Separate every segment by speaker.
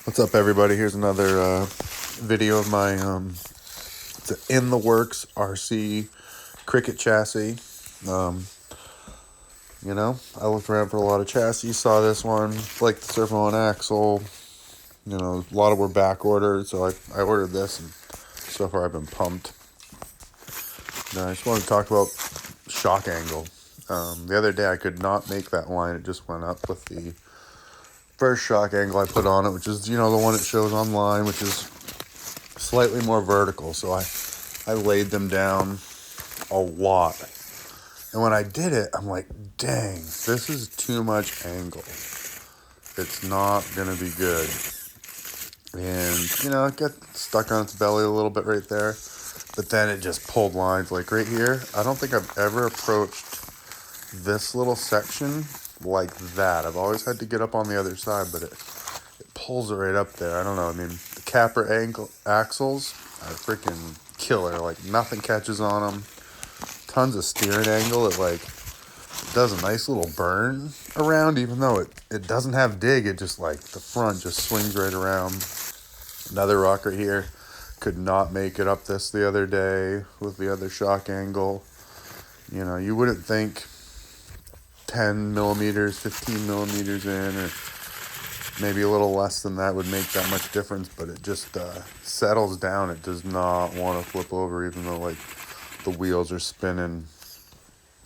Speaker 1: What's up, everybody? Here's another video of my it's an in the works RC Cricket chassis. Um, I looked around for a lot of chassis, saw this one, liked the servo and axle. A lot of were back ordered, so I ordered this, and so far I've been pumped. Now, I just want to talk about shock angle. The other day I could not make that line; it just went up with the first shock angle I put on it, which is the one it shows online, which is slightly more vertical. So I laid them down a lot, and when I did it, I'm like, dang, this is too much angle. It's not gonna be good. And it got stuck on its belly a little bit right there, but then it just pulled lines like right here. I don't think I've ever approached this little section like that. I've always had to get up on the other side, but it pulls it right up there. I don't know. I mean, the Capra axles are freaking killer. Like, nothing catches on them. Tons of steering angle. It does a nice little burn around, even though it doesn't have dig. It just the front just swings right around. Another rock right here. Could not make it up this the other day with the other shock angle. You wouldn't think 10 millimeters, 15 millimeters in, or maybe a little less than that would make that much difference, but it just settles down. It does not want to flip over, even though the wheels are spinning.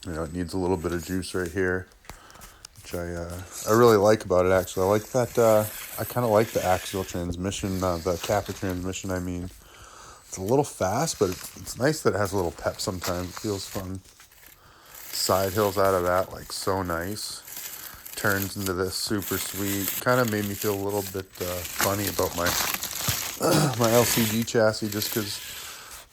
Speaker 1: It needs a little bit of juice right here, which I really like about it. Actually, I like that. I kind of like the axial transmission, the Capra transmission. I mean, it's a little fast, but it's nice that it has a little pep sometimes. It feels fun. Side hills out of that, so nice. Turns into this super sweet. Kind of made me feel a little bit funny about my my LCG chassis, just because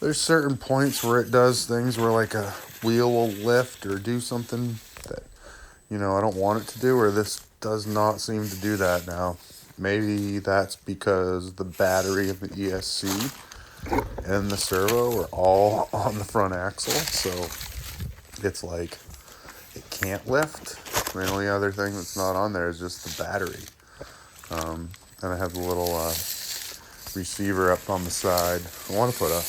Speaker 1: there's certain points where it does things where a wheel will lift or do something that I don't want it to do, or this does not seem to do that now. Maybe that's because the battery of the ESC and the servo are all on the front axle, so it's it can't lift. The only other thing that's not on there is just the battery. And I have the little receiver up on the side. I want to put a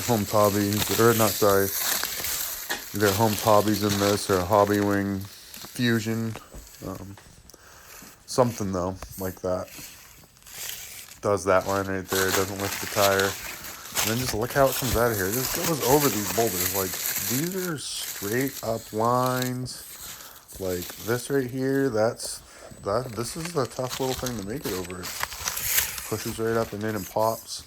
Speaker 1: Home Hobbies, or not, sorry, either Home Hobbies in this or a Hobby Wing Fusion. Something though, like that. Does that line right there, doesn't lift the tire. And then just look how it comes out of here. It just goes over these boulders. These are straight up lines. This right here, this is a tough little thing to make it over. It pushes right up and in and pops.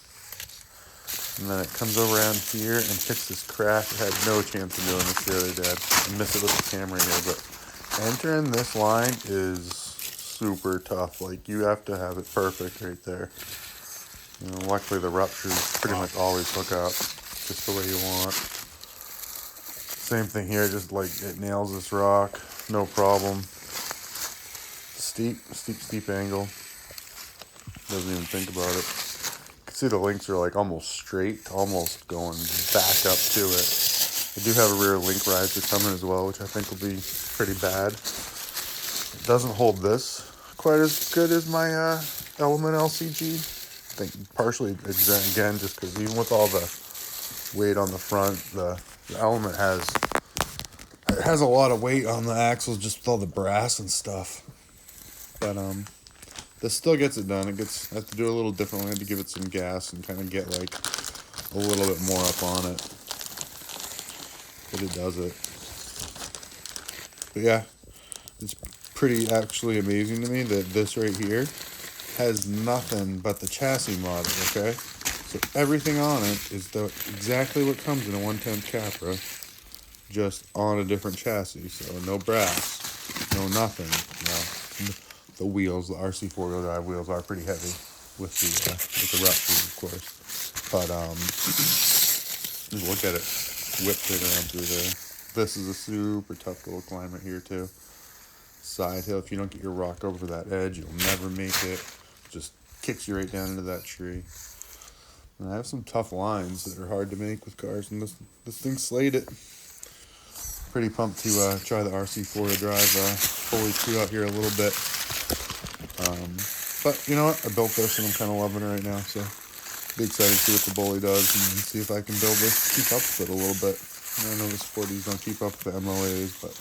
Speaker 1: And then it comes over around here and hits this crack. I had no chance of doing this the other day. I missed it with the camera here, but entering this line is super tough. You have to have it perfect right there. Luckily the ruptures pretty much always hook up just the way you want. Same thing here, just it nails this rock, no problem. Steep angle. Doesn't even think about it. You can see the links are almost straight, almost going back up to it. I do have a rear link riser coming as well, which I think will be pretty bad. It doesn't hold this quite as good as my Element LCG. I think partially, again, just because even with all the weight on the front, the Element has a lot of weight on the axles, just with all the brass and stuff. But this still gets it done. I have to do it a little differently. I have to give it some gas and kind of get a little bit more up on it. But it does it. But yeah, it's pretty actually amazing to me that this right here has nothing but the chassis model, okay? So everything on it is exactly what comes in a 110 Capra, just on a different chassis. So no brass, no nothing. The wheels, the RC four-wheel drive wheels, are pretty heavy with the ruptures, of course. But look at it, whipped it around through there. This is a super tough little climb right here too. Side hill, if you don't get your rock over that edge, you'll never make it. Just kicks you right down into that tree. And I have some tough lines that are hard to make with cars, and this thing slayed it. Pretty pumped to try the RC4 to drive fully 2 out here a little bit. But you know what? I built this and I'm kind of loving it right now. So be excited to see what the bully does and see if I can build this, keep up with it a little bit. I know the Sporties don't keep up with the MOAs, but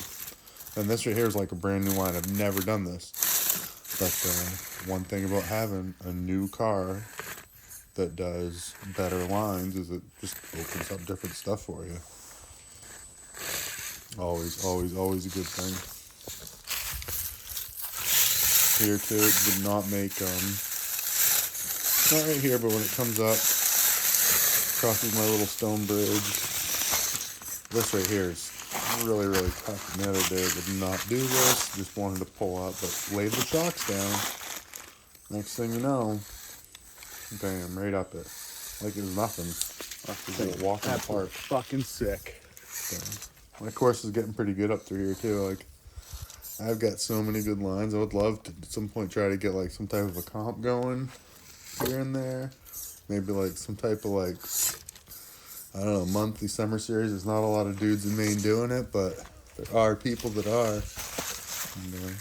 Speaker 1: and this right here is like a brand new line. I've never done this. But one thing about having a new car that does better lines is it just opens up different stuff for you. Always, always, always a good thing. Here too, it would not make, not right here, but when it comes up, crosses my little stone bridge, this right here is really, really tough. And the other day it would not do this, just wanted to pull up, but laid the shocks down. Next thing you know, bam, right up it. Like it was nothing. Like a walk in the park.
Speaker 2: Fucking sick.
Speaker 1: So, my course is getting pretty good up through here too. Like, I've got so many good lines. I would love to at some point try to get like some type of a comp going here and there. Maybe like some type of like, I don't know, monthly summer series. There's not a lot of dudes in Maine doing it, but there are people that are. And,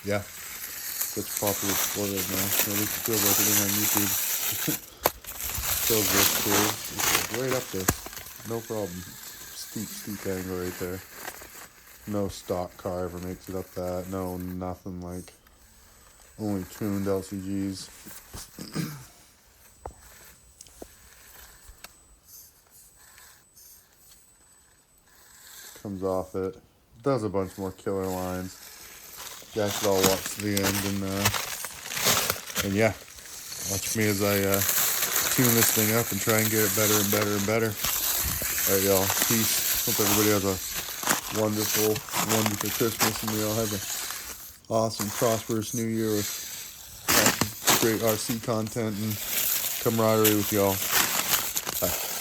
Speaker 1: yeah, such a popular sport right now. At least it feels like it on YouTube. Feels this cool. It's right up there. No problem. Steep angle right there. No stock car ever makes it up that. No, nothing like. Only tuned LCGs. Comes off it. Does a bunch more killer lines. You guys should all watch to the end and yeah, watch me as I tune this thing up and try and get it better and better and better. All right, y'all. Peace. Hope everybody has a wonderful, wonderful Christmas, and we all have an awesome, prosperous New Year with awesome, great RC content and camaraderie with y'all. Bye.